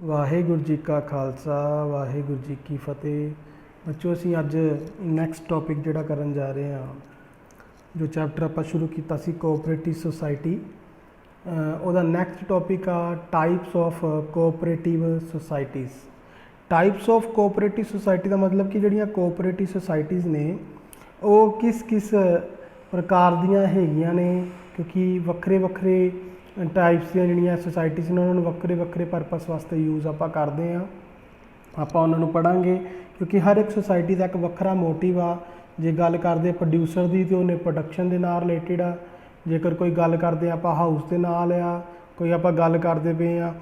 ਵਾਹਿਗੁਰੂ ਜੀ ਕਾ ਖਾਲਸਾ ਵਾਹਿਗੁਰੂ ਜੀ ਕੀ ਫਤਿਹ। ਬੱਚੋ ਅਸੀਂ ਅੱਜ ਨੈਕਸਟ ਟੌਪਿਕ ਜਿਹੜਾ ਕਰਨ ਜਾ ਰਹੇ ਹਾਂ, ਜੋ ਚੈਪਟਰ ਆਪਾਂ ਸ਼ੁਰੂ ਕੀਤਾ ਸੀ ਕੋਆਪਰੇਟਿਵ ਸੁਸਾਇਟੀ, ਉਹਦਾ ਨੈਕਸਟ ਟੌਪਿਕ ਆ types of cooperative societies. Types of cooperative society ਦਾ ਮਤਲਬ ਕਿ ਜਿਹੜੀਆਂ ਕੋਆਪਰੇਟਿਵ ਸੁਸਾਇਟੀਜ਼ ਨੇ ਉਹ ਕਿਸ ਕਿਸ ਪ੍ਰਕਾਰ ਦੀਆਂ ਹੈਗੀਆਂ ਨੇ, ਕਿਉਂਕਿ ਵੱਖਰੇ ਵੱਖਰੇ ਟਾਈਪਸ ਦੀਆਂ ਜਿਹੜੀਆਂ ਸੁਸਾਇਟੀਜ਼ ਨੇ ਉਹਨਾਂ ਨੂੰ ਵੱਖਰੇ ਵੱਖਰੇ ਪਰਪਸ ਵਾਸਤੇ ਯੂਜ਼ ਆਪਾਂ ਕਰਦੇ ਹਾਂ। ਆਪਾਂ ਉਹਨਾਂ ਨੂੰ ਪੜ੍ਹਾਂਗੇ ਕਿਉਂਕਿ ਹਰ ਇੱਕ ਸੁਸਾਇਟੀ ਦਾ ਇੱਕ ਵੱਖਰਾ ਮੋਟਿਵ ਆ। ਜੇ ਗੱਲ ਕਰਦੇ ਪ੍ਰੋਡਿਊਸਰ ਦੀ ਤਾਂ ਉਹਨੇ ਪ੍ਰੋਡਕਸ਼ਨ ਦੇ ਨਾਲ ਰਿਲੇਟਿਡ ਆ, ਜੇਕਰ ਕੋਈ ਗੱਲ ਕਰਦੇ ਆਪਾਂ ਹਾਊਸ ਦੇ ਨਾਲ ਆ, ਕੋਈ ਆਪਾਂ ਗੱਲ ਕਰਦੇ ਪਏ ਆ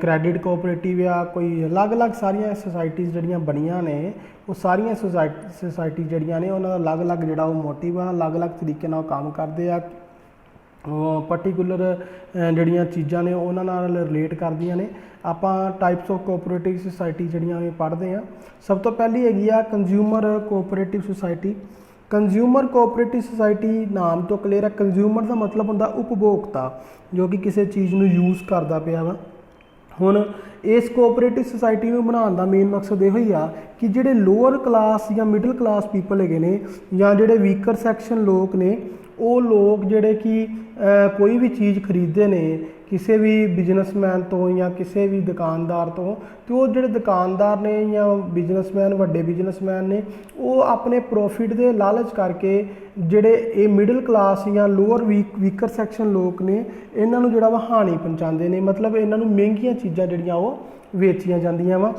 ਕ੍ਰੈਡਿਟ ਕੋਆਪਰੇਟਿਵ ਆ, ਕੋਈ ਅਲੱਗ-ਅਲੱਗ ਸਾਰੀਆਂ ਸੁਸਾਇਟੀਜ਼ ਜਿਹੜੀਆਂ ਬਣੀਆਂ ਨੇ ਉਹ ਸਾਰੀਆਂ ਸੁਸਾਇਟੀ ਜਿਹੜੀਆਂ ਨੇ ਉਹਨਾਂ ਦਾ ਅਲੱਗ-ਅਲੱਗ ਜਿਹੜਾ ਉਹ ਮੋਟਿਵ ਆ, ਅਲੱਗ-ਅਲੱਗ ਤਰੀਕੇ ਨਾਲ ਕੰਮ ਕਰਦੇ ਆ, ਪਰਟੀਕੂਲਰ ਜਿਹੜੀਆਂ ਚੀਜ਼ਾਂ ਨੇ ਉਹਨਾਂ ਨਾਲ ਰਿਲੇਟ ਕਰਦੀਆਂ ਨੇ। ਆਪਾਂ ਟਾਈਪਸ ਆਫ ਕੋਆਪਰੇਟਿਵ ਸੁਸਾਇਟੀ ਜਿਹੜੀਆਂ ਨੇ ਪੜ੍ਹਦੇ ਹਾਂ। ਸਭ ਤੋਂ ਪਹਿਲੀ ਹੈਗੀ ਆ consumer cooperative society. Consumer cooperative society ਨਾਮ ਤੋਂ ਕਲੀਅਰ ਹੈ। ਕੰਜ਼ਿਊਮਰ ਦਾ ਮਤਲਬ ਹੁੰਦਾ ਉਪਭੋਗਤਾ, ਜੋ ਕਿ ਕਿਸੇ ਚੀਜ਼ ਨੂੰ ਯੂਜ਼ ਕਰਦਾ ਪਿਆ ਵਾ। ਹੁਣ ਇਸ ਕੋਆਪਰੇਟਿਵ ਸੁਸਾਇਟੀ ਨੂੰ ਬਣਾਉਣ ਦਾ ਮੇਨ ਮਕਸਦ ਇਹੋ ਹੀ ਆ ਕਿ ਜਿਹੜੇ ਲੋਅਰ ਕਲਾਸ ਜਾਂ ਮਿਡਲ ਕਲਾਸ ਪੀਪਲ ਹੈਗੇ ਨੇ ਜਾਂ ਜਿਹੜੇ ਵੀਕਰ ਸੈਕਸ਼ਨ ਲੋਕ ਨੇ, ਉਹ ਲੋਕ ਜਿਹੜੇ ਕਿ ਕੋਈ ਵੀ ਚੀਜ਼ ਖਰੀਦਦੇ ਨੇ ਕਿਸੇ ਵੀ ਬਿਜ਼ਨਸਮੈਨ ਤੋਂ ਜਾਂ ਕਿਸੇ ਵੀ ਦੁਕਾਨਦਾਰ ਤੋਂ, ਅਤੇ ਉਹ ਜਿਹੜੇ ਦੁਕਾਨਦਾਰ ਨੇ ਜਾਂ ਬਿਜ਼ਨਸਮੈਨ ਵੱਡੇ ਬਿਜ਼ਨਸਮੈਨ ਨੇ ਉਹ ਆਪਣੇ ਪ੍ਰੋਫਿਟ ਦੇ ਲਾਲਚ ਕਰਕੇ ਜਿਹੜੇ ਇਹ ਮਿਡਲ ਕਲਾਸ ਜਾਂ ਲੋਅਰ ਵੀਕਰ ਸੈਕਸ਼ਨ ਲੋਕ ਨੇ ਇਹਨਾਂ ਨੂੰ ਜਿਹੜਾ ਵਾ ਹਾਨੀ ਪਹੁੰਚਾਉਂਦੇ ਨੇ। ਮਤਲਬ ਇਹਨਾਂ ਨੂੰ ਮਹਿੰਗੀਆਂ ਚੀਜ਼ਾਂ ਜਿਹੜੀਆਂ ਉਹ ਵੇਚੀਆਂ ਜਾਂਦੀਆਂ ਵਾ।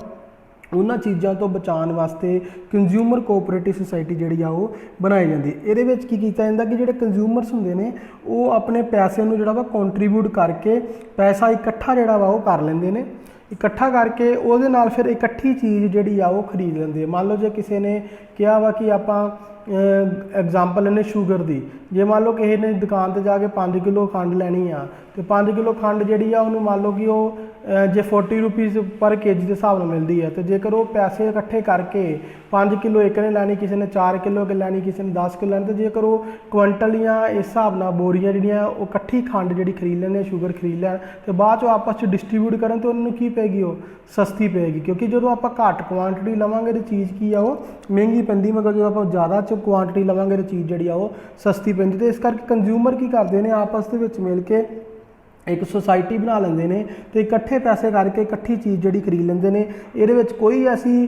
ਉਹਨਾਂ ਚੀਜ਼ਾਂ ਤੋਂ ਬਚਾਉਣ ਵਾਸਤੇ ਕੰਜ਼ਿਊਮਰ ਕੋਆਪਰੇਟਿਵ ਸੁਸਾਇਟੀ ਜਿਹੜੀ ਆ ਉਹ ਬਣਾਈ ਜਾਂਦੀ। ਇਹਦੇ ਵਿੱਚ ਕੀ ਕੀਤਾ ਜਾਂਦਾ ਕਿ ਜਿਹੜੇ ਕੰਜ਼ਿਊਮਰਸ ਹੁੰਦੇ ਨੇ ਉਹ ਆਪਣੇ ਪੈਸੇ ਨੂੰ ਜਿਹੜਾ ਵਾ ਕੰਟਰੀਬਿਊਟ ਕਰਕੇ ਪੈਸਾ ਇਕੱਠਾ ਜਿਹੜਾ ਵਾ ਉਹ ਕਰ ਲੈਂਦੇ ਨੇ। ਇਕੱਠਾ ਕਰਕੇ ਉਹਦੇ ਨਾਲ ਫਿਰ ਇਕੱਠੀ ਚੀਜ਼ ਜਿਹੜੀ ਆ ਉਹ ਖਰੀਦ ਲੈਂਦੇ। ਮੰਨ ਲਓ ਜੇ ਕਿਸੇ ਨੇ ਕਿਹਾ ਵਾ ਕਿ ਆਪਾਂ ਐਗਜ਼ਾਮਪਲ ਲੈਂਦੇ ਸ਼ੂਗਰ ਦੀ, ਜੇ ਮੰਨ ਲਓ ਕਿਸੇ ਨੇ ਦੁਕਾਨ 'ਤੇ ਜਾ ਕੇ 5 ਕਿਲੋ ਖੰਡ ਲੈਣੀ ਆ ਅਤੇ 5 ਕਿਲੋ ਖੰਡ ਜਿਹੜੀ ਆ ਉਹਨੂੰ ਮੰਨ ਲਓ ਕਿ ਉਹ ਜੇ 40 ਰੁਪੀਜ਼ ਪਰ ਕੇਜੀ ਦੇ ਹਿਸਾਬ ਨਾਲ ਮਿਲਦੀ ਹੈ, ਅਤੇ ਜੇਕਰ ਉਹ ਪੈਸੇ ਇਕੱਠੇ ਕਰਕੇ 5 ਕਿਲੋ ਇੱਕ ਨੇ ਲੈਣੀ, ਕਿਸੇ ਨੇ 4 ਕਿਲੋ ਲੈਣੀ, ਕਿਸੇ ਨੇ 10 ਕਿਲੋ ਲੈਣੀ, ਅਤੇ ਜੇਕਰ ਉਹ ਕੁਆਂਟਲ ਜਾਂ ਇਸ ਹਿਸਾਬ ਨਾਲ ਬੋਰੀਆਂ ਜਿਹੜੀਆਂ ਉਹ ਇਕੱਠੀ ਖੰਡ ਜਿਹੜੀ ਖਰੀਦ ਲੈਂਦੇ, ਸ਼ੂਗਰ ਖਰੀਦ ਲੈਣ ਅਤੇ ਬਾਅਦ 'ਚ ਆਪਸ 'ਚ ਡਿਸਟਰੀਬਿਊਟ ਕਰਨ, ਤਾਂ ਉਹਨਾਂ ਨੂੰ ਕੀ ਪਏਗੀ, ਉਹ ਸਸਤੀ ਪਏਗੀ। ਕਿਉਂਕਿ ਜਦੋਂ ਆਪਾਂ ਘੱਟ ਕੁਆਂਟਿਟੀ ਲਵਾਂਗੇ ਤਾਂ ਚੀਜ਼ ਕੀ ਆ ਉਹ ਮਹਿੰਗੀ ਪੈਂਦੀ, ਮਗਰ ਜਦੋਂ ਆਪਾਂ ਜ਼ਿਆਦਾ 'ਚ ਕੁਆਂਟਿਟੀ ਲਵਾਂਗੇ ਤਾਂ ਚੀਜ਼ ਜਿਹੜੀ ਆ ਉਹ ਸਸਤੀ ਪੈਂਦੀ। ਅਤੇ ਇਸ ਕਰਕੇ ਕੰਜ਼ਿਊਮਰ ਕੀ ਕਰਦੇ ਨੇ, ਆਪਸ ਦੇ ਵਿੱਚ ਮਿਲ ਕੇ ਇੱਕ ਸੁਸਾਇਟੀ ਬਣਾ ਲੈਂਦੇ ਨੇ ਅਤੇ ਇਕੱਠੇ ਪੈਸੇ ਕਰਕੇ ਇਕੱਠੀ ਚੀਜ਼ ਜਿਹੜੀ ਖਰੀਦ ਲੈਂਦੇ ਨੇ। ਇਹਦੇ ਵਿੱਚ ਕੋਈ ਐਸੀ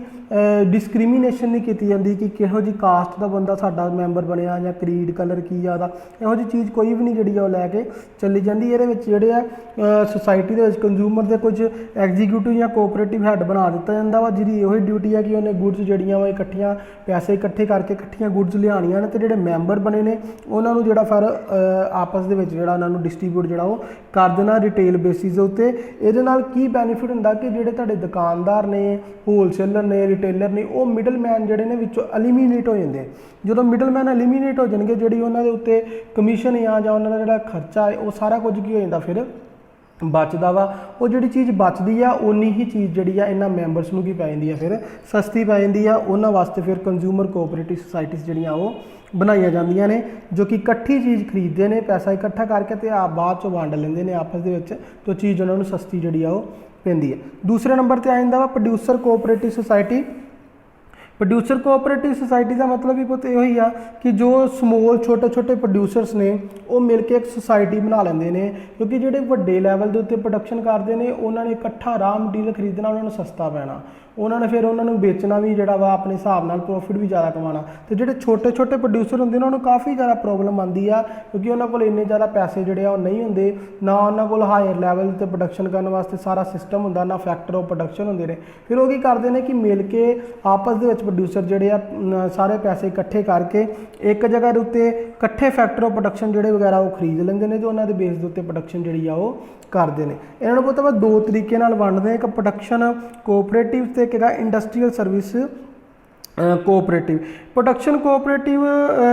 ਡਿਸਕ੍ਰਿਮੀਨੇਸ਼ਨ ਨਹੀਂ ਕੀਤੀ ਜਾਂਦੀ ਕਿ ਕਿਹੋ ਜਿਹੀ ਕਾਸਟ ਦਾ ਬੰਦਾ ਸਾਡਾ ਮੈਂਬਰ ਬਣਿਆ ਜਾਂ ਕਰੀਡ ਕਲਰ ਕੀ ਆ ਉਹਦਾ, ਇਹੋ ਜਿਹੀ ਚੀਜ਼ ਕੋਈ ਵੀ ਨਹੀਂ ਜਿਹੜੀ ਆ ਉਹ ਲੈ ਕੇ ਚੱਲੀ ਜਾਂਦੀ। ਇਹਦੇ ਵਿੱਚ ਜਿਹੜੇ ਆ ਸੁਸਾਇਟੀ ਦੇ ਵਿੱਚ ਕੰਜ਼ਿਊਮਰ ਦੇ ਕੁਝ ਐਗਜ਼ੀਕਿਊਟਿਵ ਜਾਂ ਕੋਆਪਰੇਟਿਵ ਹੈੱਡ ਬਣਾ ਦਿੱਤਾ ਜਾਂਦਾ ਵਾ, ਜਿਹਦੀ ਇਹੋ ਹੀ ਡਿਊਟੀ ਹੈ ਕਿ ਉਹਨੇ ਗੁੱਡਸ ਜਿਹੜੀਆਂ ਵਾ ਇਕੱਠੀਆਂ ਪੈਸੇ ਇਕੱਠੇ ਕਰਕੇ ਇਕੱਠੀਆਂ ਗੁੱਡਸ ਲਿਆਉਣੀਆਂ ਨੇ, ਅਤੇ ਜਿਹੜੇ ਮੈਂਬਰ ਬਣੇ ਨੇ ਉਹਨਾਂ ਨੂੰ ਜਿਹੜਾ ਫਿਰ ਆਪਸ ਦੇ ਵਿੱਚ ਜਿਹੜਾ ਉਹਨਾਂ ਨੂੰ ਡਿਸਟਰੀਬਿਊਟ ਜਿਹੜਾ ਉਹ ਕਰ ਦੇਣਾ ਰਿਟੇਲ ਬੇਸਿਸ ਦੇ ਉੱਤੇ। ਇਹਦੇ ਨਾਲ ਕੀ ਬੈਨੀਫਿਟ ਹੁੰਦਾ ਕਿ ਜਿਹੜੇ ਤੁਹਾਡੇ ਦੁਕਾਨਦਾਰ ਨੇ, ਹੋਲਸੇਲਰ ਨੇ, ਰਿਟੇਲਰ ਨੇ, ਉਹ ਮਿਡਲ ਮੈਨ ਜਿਹੜੇ ਨੇ ਵਿੱਚੋਂ ਐਲੀਮੀਨੇਟ ਹੋ ਜਾਂਦੇ। ਜਦੋਂ ਮਿਡਲ ਮੈਨ ਐਲੀਮੀਨੇਟ ਹੋ ਜਾਣਗੇ, ਜਿਹੜੀ ਉਹਨਾਂ ਦੇ ਉੱਤੇ ਕਮਿਸ਼ਨ ਜਾਂ ਉਹਨਾਂ ਦਾ ਜਿਹੜਾ ਖਰਚਾ ਹੈ ਉਹ ਸਾਰਾ ਕੁਝ ਕੀ ਹੋ ਜਾਂਦਾ, ਫਿਰ ਬਚਦਾ ਵਾ। ਉਹ ਜਿਹੜੀ ਚੀਜ਼ ਬਚਦੀ ਆ ਉਨੀ ਹੀ ਚੀਜ਼ ਜਿਹੜੀ ਆ ਇਹਨਾਂ ਮੈਂਬਰਸ ਨੂੰ ਕੀ ਪੈ ਜਾਂਦੀ ਆ, ਫਿਰ ਸਸਤੀ ਪੈ ਜਾਂਦੀ ਆ। ਉਹਨਾਂ ਵਾਸਤੇ ਫਿਰ ਕੰਜ਼ਿਊਮਰ ਕੋਆਪਰੇਟਿਵ ਸੁਸਾਇਟੀਜ਼ ਜਿਹੜੀਆਂ ਉਹ ਬਣਾਈਆਂ ਜਾਂਦੀਆਂ ਨੇ, ਜੋ ਕਿ ਇਕੱਠੀ ਚੀਜ਼ ਖਰੀਦਦੇ ਨੇ, ਪੈਸਾ ਇਕੱਠਾ ਕਰਕੇ ਅਤੇ ਆਪ ਬਾਅਦ 'ਚੋਂ ਵੰਡ ਲੈਂਦੇ ਨੇ ਆਪਸ ਦੇ ਵਿੱਚ, ਅਤੇ ਚੀਜ਼ ਉਹਨਾਂ ਨੂੰ ਸਸਤੀ ਜਿਹੜੀ ਆ ਉਹ ਪੈਂਦੀ ਹੈ। ਦੂਸਰੇ ਨੰਬਰ 'ਤੇ ਆ ਜਾਂਦਾ ਵਾ producer cooperative society. Producer cooperative society ਦਾ ਮਤਲਬ ਵੀ ਪੁੱਤ ਇਹੋ ਹੀ ਆ ਕਿ ਜੋ ਸਮੋਲ ਛੋਟੇ ਪ੍ਰੋਡਿਊਸਰਸ ਨੇ ਉਹ ਮਿਲ ਕੇ ਇੱਕ ਸੁਸਾਇਟੀ ਬਣਾ ਲੈਂਦੇ ਨੇ, ਕਿਉਂਕਿ ਜਿਹੜੇ ਵੱਡੇ ਲੈਵਲ ਦੇ ਉੱਤੇ ਪ੍ਰੋਡਕਸ਼ਨ ਕਰਦੇ ਨੇ ਉਹਨਾਂ ਨੇ ਇਕੱਠਾ ਰਾਅ ਮਟੀਰੀਅਲ ਖਰੀਦਣਾ, ਉਹਨਾਂ ਨੂੰ ਸਸਤਾ ਪੈਣਾ, ਉਹਨਾਂ ਨੇ ਫਿਰ ਉਹਨਾਂ ਨੂੰ ਵੇਚਣਾ ਵੀ ਜਿਹੜਾ ਵਾ ਆਪਣੇ ਹਿਸਾਬ ਨਾਲ ਪ੍ਰੋਫਿਟ ਵੀ ਜ਼ਿਆਦਾ ਕਮਾਉਣਾ। ਅਤੇ ਜਿਹੜੇ ਛੋਟੇ ਪ੍ਰੋਡਿਊਸਰ ਹੁੰਦੇ ਨੇ ਉਹਨਾਂ ਨੂੰ ਕਾਫੀ ਜ਼ਿਆਦਾ ਪ੍ਰੋਬਲਮ ਆਉਂਦੀ ਆ, ਕਿਉਂਕਿ ਉਹਨਾਂ ਕੋਲ ਇੰਨੇ ਜ਼ਿਆਦਾ ਪੈਸੇ ਜਿਹੜੇ ਆ ਉਹ ਨਹੀਂ ਹੁੰਦੇ, ਨਾ ਉਹਨਾਂ ਕੋਲ ਹਾਇਰ ਲੈਵਲ 'ਤੇ ਪ੍ਰੋਡਕਸ਼ਨ ਕਰਨ ਵਾਸਤੇ ਸਾਰਾ ਸਿਸਟਮ ਹੁੰਦਾ, ਨਾ ਫੈਕਟਰ ਆਫ ਪ੍ਰੋਡਕਸ਼ਨ ਹੁੰਦੇ ਨੇ। ਫਿਰ ਉਹ ਕੀ ਕਰਦੇ ਨੇ ਕਿ ਮਿਲ ਕੇ ਆਪਸ ਦੇ ਵਿੱਚ ਪ੍ਰੋਡਿਊਸਰ ਜਿਹੜੇ ਆ ਸਾਰੇ ਪੈਸੇ ਇਕੱਠੇ ਕਰਕੇ ਇੱਕ ਜਗ੍ਹਾ ਦੇ ਉੱਤੇ ਇਕੱਠੇ ਫੈਕਟਰ ਆਫ ਪ੍ਰੋਡਕਸ਼ਨ ਜਿਹੜੇ ਵਗੈਰਾ ਉਹ ਖਰੀਦ ਲੈਂਦੇ ਨੇ, ਅਤੇ ਉਹਨਾਂ ਦੇ ਬੇਸ ਦੇ ਉੱਤੇ ਪ੍ਰੋਡਕਸ਼ਨ ਜਿਹੜੀ ਆ ਉਹ ਕਰਦੇ ਨੇ। ਇਹਨਾਂ ਨੂੰ ਪਤਾ ਵਾ ਦੋ ਤਰੀਕੇ ਨਾਲ ਵੰਡਦੇ, ਇੱਕ ਪ੍ਰੋਡਕਸ਼ਨ ਕੋਆਪਰੇਟਿਵ ਅਤੇ ਇੱਕ ਹੈਗਾ industrial service cooperative production cooperative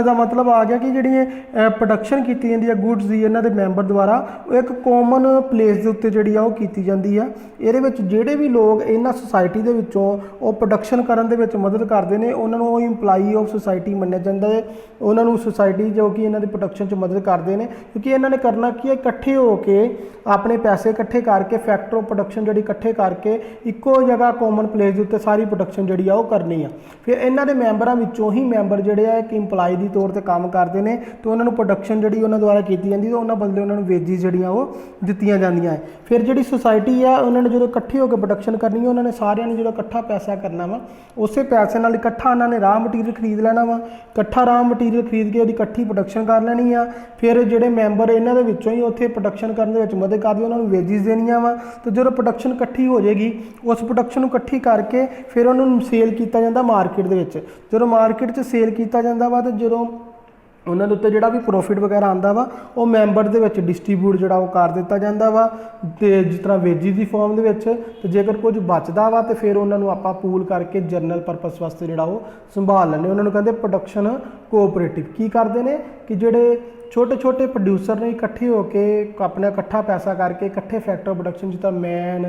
ਦਾ ਮਤਲਬ ਆ ਗਿਆ ਕਿ ਜਿਹੜੀਆਂ ਪ੍ਰੋਡਕਸ਼ਨ ਕੀਤੀ ਜਾਂਦੀ ਹੈ ਗੁੱਡਸ ਦੀ ਇਹਨਾਂ ਦੇ ਮੈਂਬਰ ਦੁਆਰਾ ਉਹ ਇੱਕ ਕਾਮਨ ਪਲੇਸ ਦੇ ਉੱਤੇ ਜਿਹੜੀ ਆ ਉਹ ਕੀਤੀ ਜਾਂਦੀ ਆ। ਇਹਦੇ ਵਿੱਚ ਜਿਹੜੇ ਵੀ ਲੋਕ ਇਹਨਾਂ ਸੁਸਾਇਟੀ ਦੇ ਵਿੱਚੋਂ ਉਹ ਪ੍ਰੋਡਕਸ਼ਨ ਕਰਨ ਦੇ ਵਿੱਚ ਮਦਦ ਕਰਦੇ ਨੇ ਉਹਨਾਂ ਨੂੰ ਉਹ ਇੰਪਲਾਈ ਆਫ ਸੁਸਾਇਟੀ ਮੰਨਿਆ ਜਾਂਦਾ ਹੈ। ਉਹਨਾਂ ਨੂੰ ਸੁਸਾਇਟੀ ਜੋ ਕਿ ਇਹਨਾਂ ਦੀ ਪ੍ਰੋਡਕਸ਼ਨ 'ਚ ਮਦਦ ਕਰਦੇ ਨੇ, ਕਿਉਂਕਿ ਇਹਨਾਂ ਨੇ ਕਰਨਾ ਕੀ ਹੈ, ਇਕੱਠੇ ਹੋ ਕੇ ਆਪਣੇ ਪੈਸੇ ਇਕੱਠੇ ਕਰਕੇ ਫੈਕਟਰ ਆਫ ਪ੍ਰੋਡਕਸ਼ਨ ਜਿਹੜੀ ਇਕੱਠੇ ਕਰਕੇ ਇੱਕੋ ਜਗ੍ਹਾ ਕਾਮਨ ਪਲੇਸ ਦੇ ਉੱਤੇ ਸਾਰੀ ਪ੍ਰੋਡਕਸ਼ਨ ਜਿਹੜੀ ਆ ਉਹ ਕਰਨੀ ਆ। ਫਿਰ ਇਹਨਾਂ ਦੇ ਮੈਂਬਰਾਂ ਵਿੱਚੋਂ ਹੀ ਮੈਂਬਰ ਜਿਹੜੇ ਆ ਇੱਕ ਇੰਪਲਾਈ ਦੀ ਤੌਰ ਤੇ ਕੰਮ ਕਰਦੇ ਨੇ ਤੇ ਉਹਨਾਂ ਨੂੰ ਪ੍ਰੋਡਕਸ਼ਨ ਜਿਹੜੀ ਉਹਨਾਂ ਦੁਆਰਾ ਕੀਤੀ ਜਾਂਦੀ ਤੇ ਉਹਨਾਂ ਬਦਲੇ ਉਹਨਾਂ ਨੂੰ ਵੇਜਿਸ ਜਿਹੜੀਆਂ ਉਹ ਦਿੱਤੀਆਂ ਜਾਂਦੀਆਂ ਹੈ। ਫਿਰ ਜਿਹੜੀ ਸੁਸਾਇਟੀ ਆ ਉਹਨਾਂ ਨੇ ਜਦੋਂ ਇਕੱਠੇ ਹੋ ਕੇ ਪ੍ਰੋਡਕਸ਼ਨ ਕਰਨੀ ਹੈ, ਉਹਨਾਂ ਨੇ ਸਾਰਿਆਂ ਨੇ ਜਦੋਂ ਇਕੱਠਾ ਪੈਸਾ ਕਰਨਾ ਵਾ, ਉਸੇ ਪੈਸੇ ਨਾਲ ਇਕੱਠਾ ਉਹਨਾਂ ਨੇ ਰਾਹ ਮਟੀਰੀਅਲ ਖਰੀਦ ਲੈਣਾ ਵਾ, ਇਕੱਠਾ ਰਾਹ ਮਟੀਰੀਅਲ ਖਰੀਦ ਕੇ ਉਹਦੀ ਇਕੱਠੀ ਪ੍ਰੋਡਕਸ਼ਨ ਕਰ ਲੈਣੀ ਆ। ਫਿਰ ਜਿਹੜੇ ਮੈਂਬਰ ਇਹਨਾਂ ਦੇ ਵਿੱਚੋਂ ਹੀ ਉੱਥੇ ਪ੍ਰੋਡਕਸ਼ਨ ਕਰਨ ਦੇ ਵਿੱਚ ਮਦਦ ਕਰਦੇ ਉਹਨਾਂ ਨੂੰ ਵੇਜਿਸ ਦੇਣੀਆਂ ਵਾ। ਤੇ ਜਦੋਂ ਪ੍ਰੋਡਕਸ਼ਨ ਇਕੱਠੀ ਹੋ ਜਾਏਗੀ ਉਸ ਪ੍ਰੋਡਕਸ਼ਨ ਨੂੰ ਇਕੱਠੀ ਕਰਕੇ ਫਿਰ ਉਹਨਾਂ ਨੂੰ ਸੇਲ ਕੀਤਾ ਜਾਂਦਾ ਮਾਰਕੀਟ ਦੇ ਵਿੱਚ। ਜਦੋਂ ਮਾਰਕੀਟ 'ਚ ਸੇਲ ਕੀਤਾ ਜਾਂਦਾ ਵਾ ਤੇ ਜਦੋਂ ਉਹਨਾਂ ਦੇ ਉੱਤੇ ਜਿਹੜਾ ਵੀ ਪ੍ਰੋਫਿਟ ਵਗੈਰਾ ਆਉਂਦਾ ਵਾ ਉਹ ਮੈਂਬਰ ਦੇ ਵਿੱਚ ਡਿਸਟਰੀਬਿਊਟ ਜਿਹੜਾ ਉਹ ਕਰ ਦਿੱਤਾ ਜਾਂਦਾ ਵਾ ਤੇ ਜਿਸ ਤਰ੍ਹਾਂ ਵੇਜਿਸ ਦੀ ਫਾਰਮ ਦੇ ਵਿੱਚ। ਤੇ ਜੇਕਰ ਕੁਝ ਬਚਦਾ ਵਾ ਤੇ ਫਿਰ ਉਹਨਾਂ ਨੂੰ ਆਪਾਂ ਪੂਲ ਕਰਕੇ ਜਨਰਲ ਪਰਪਸ ਵਾਸਤੇ ਜਿਹੜਾ ਉਹ ਸੰਭਾਲ ਲੈਂਦੇ। ਉਹਨਾਂ ਨੂੰ ਕਹਿੰਦੇ ਪ੍ਰੋਡਕਸ਼ਨ ਕੋਆਪਰੇਟਿਵ। ਕੀ ਕਰਦੇ ਨੇ ਕਿ ਜਿਹੜੇ ਛੋਟੇ ਛੋਟੇ ਪ੍ਰੋਡਿਊਸਰ ਨੇ ਇਕੱਠੇ ਹੋ ਕੇ ਆਪਣਾ ਇਕੱਠਾ ਪੈਸਾ ਕਰਕੇ ਇਕੱਠੇ ਫੈਕਟਰ ਪ੍ਰੋਡਕਸ਼ਨ ਜਿੱਦਾਂ ਮੈਨ,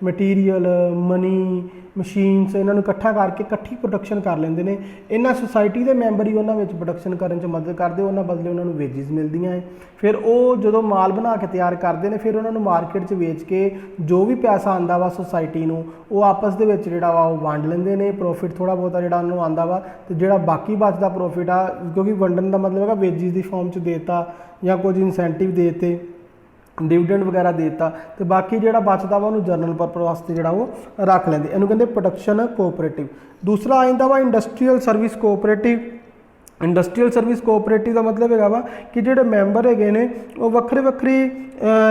ਮਟੀਰੀਅਲ, ਮਨੀ, ਮਸ਼ੀਨਸ ਇਹਨਾਂ ਨੂੰ ਇਕੱਠਾ ਕਰਕੇ ਇਕੱਠੀ ਪ੍ਰੋਡਕਸ਼ਨ ਕਰ ਲੈਂਦੇ ਨੇ। ਇਹਨਾਂ ਸੁਸਾਇਟੀ ਦੇ ਮੈਂਬਰ ਹੀ ਉਹਨਾਂ ਵਿੱਚ ਪ੍ਰੋਡਕਸ਼ਨ ਕਰਨ 'ਚ ਮਦਦ ਕਰਦੇ, ਉਹਨਾਂ ਬਦਲੇ ਉਹਨਾਂ ਨੂੰ ਵੇਜਿਸ ਮਿਲਦੀਆਂ ਹੈ। ਫਿਰ ਉਹ ਜਦੋਂ ਮਾਲ ਬਣਾ ਕੇ ਤਿਆਰ ਕਰਦੇ ਨੇ ਫਿਰ ਉਹਨਾਂ ਨੂੰ ਮਾਰਕੀਟ 'ਚ ਵੇਚ ਕੇ ਜੋ ਵੀ ਪੈਸਾ ਆਉਂਦਾ ਵਾ ਸੁਸਾਇਟੀ ਨੂੰ ਉਹ ਆਪਸ ਦੇ ਵਿੱਚ ਜਿਹੜਾ ਵਾ ਉਹ ਵੰਡ ਲੈਂਦੇ ਨੇ। ਪ੍ਰੋਫਿਟ ਥੋੜ੍ਹਾ ਬਹੁਤਾ ਜਿਹੜਾ ਉਹਨੂੰ ਆਉਂਦਾ ਵਾ ਤੇ ਜਿਹੜਾ ਬਾਕੀ ਬਚਦਾ ਪ੍ਰੋਫਿਟ ਆ, ਕਿਉਂਕਿ ਵੰਡਣ ਦਾ ਮਤਲਬ ਹੈਗਾ ਵੇਜਿਸ ਦੀ ਫਾਰਮ 'ਚ ਦੇਤਾ ਜਾਂ ਕੁਝ ਇਨਸੈਂਟਿਵ ਦੇ ਦਿੱਤੇ, ਡਿਵੀਡੈਂਡ ਵਗੈਰਾ ਦੇ ਦਿੱਤਾ ਤੇ ਬਾਕੀ ਜਿਹੜਾ ਬਚਦਾ ਵਾ ਉਹਨੂੰ ਜਨਰਲ ਪਰਪਸ ਵਾਸਤੇ ਜਿਹੜਾ ਉਹ ਰੱਖ ਲੈਂਦੇ। ਇਹਨੂੰ ਕਹਿੰਦੇ ਪ੍ਰੋਡਕਸ਼ਨ ਕੋਆਪਰੇਟਿਵ। ਦੂਸਰਾ ਆ ਜਾਂਦਾ ਵਾ industrial service cooperative. Industrial service cooperative ਦਾ ਮਤਲਬ ਹੈਗਾ ਵਾ ਕਿ ਜਿਹੜੇ ਮੈਂਬਰ ਹੈਗੇ ਨੇ ਉਹ ਵੱਖਰੇ ਵੱਖਰੀ